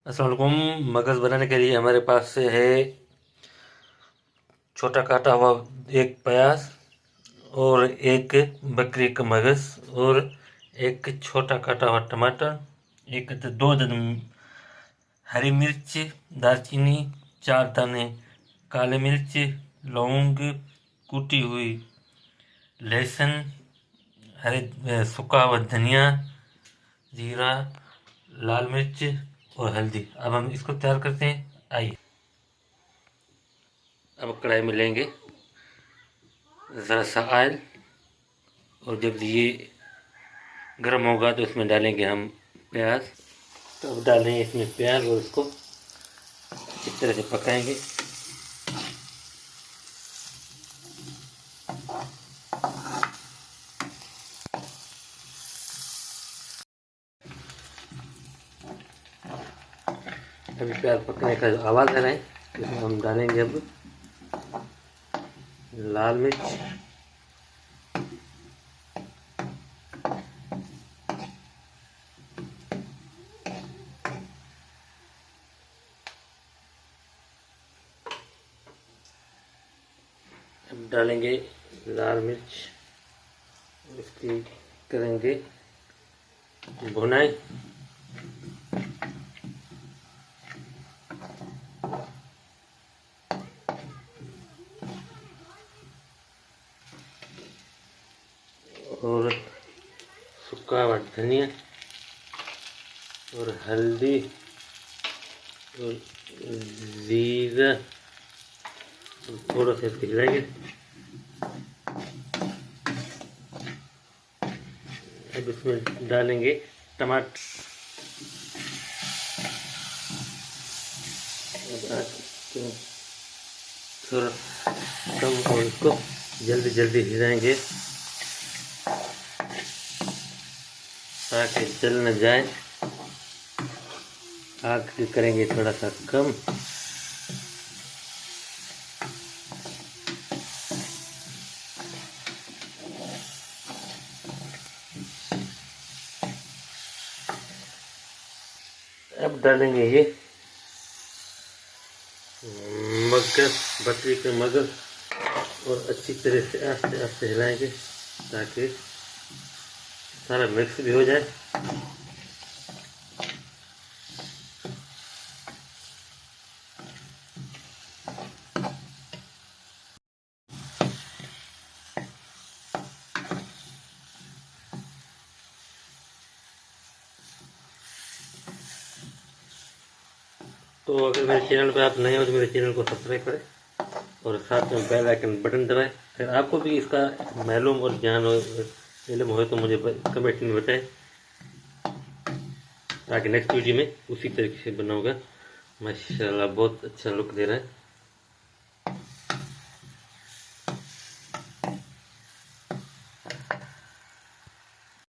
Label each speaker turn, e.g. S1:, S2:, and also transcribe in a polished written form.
S1: अस्सलाम वालेकुम। मगज़ बनाने के लिए हमारे पास से है छोटा काटा हुआ एक प्याज और एक बकरी का मगज़ और एक छोटा काटा हुआ टमाटर, एक दो अदद हरी मिर्च, दालचीनी, 4 दाने काले मिर्च, लौंग, कूटी हुई लहसुन, सूखा हुआ धनिया, जीरा, लाल मिर्च और हल्दी। अब हम इसको तैयार करते हैं, आइए। अब कढ़ाई में लेंगे ज़रा सा ऑयल और जब ये गर्म होगा तो इसमें डालेंगे हम प्याज। तो अब डालेंगे इसमें प्याज और इसको इस तरह से पकाएंगे। अभी प्याज पकने का आवाज़ आ रहा है, इसमें हम डालेंगे अब लाल मिर्च, अब डालेंगे लाल मिर्च, इसकी करेंगे भुनाई। और सूखा हुआ धनिया और हल्दी और जीरा थोड़ा सा हिलाएंगे। अब इसमें डालेंगे टमाटर। थोड़ा कम और इसको जल्दी जल्दी हिलाएंगे ताकि जल न जाए। आग करेंगे थोड़ा सा कम। अब डालेंगे ये मगज़, बकरी के मगज़ और अच्छी तरह से आस्ते आस्ते हिलाएंगे ताकि सारा मिक्स भी हो जाए। तो अगर मेरे चैनल पर आप नए हो तो मेरे चैनल को सब्सक्राइब करें और साथ में बेल आइकन बटन दबाएं। अगर आपको भी इसका मालूम और ज्ञान और इल्म हो तो मुझे कमेंट में बताएं ताकि नेक्स्ट वीडियो में उसी तरीके से बनाऊंगा। माशाल्लाह बहुत अच्छा लुक दे रहा है।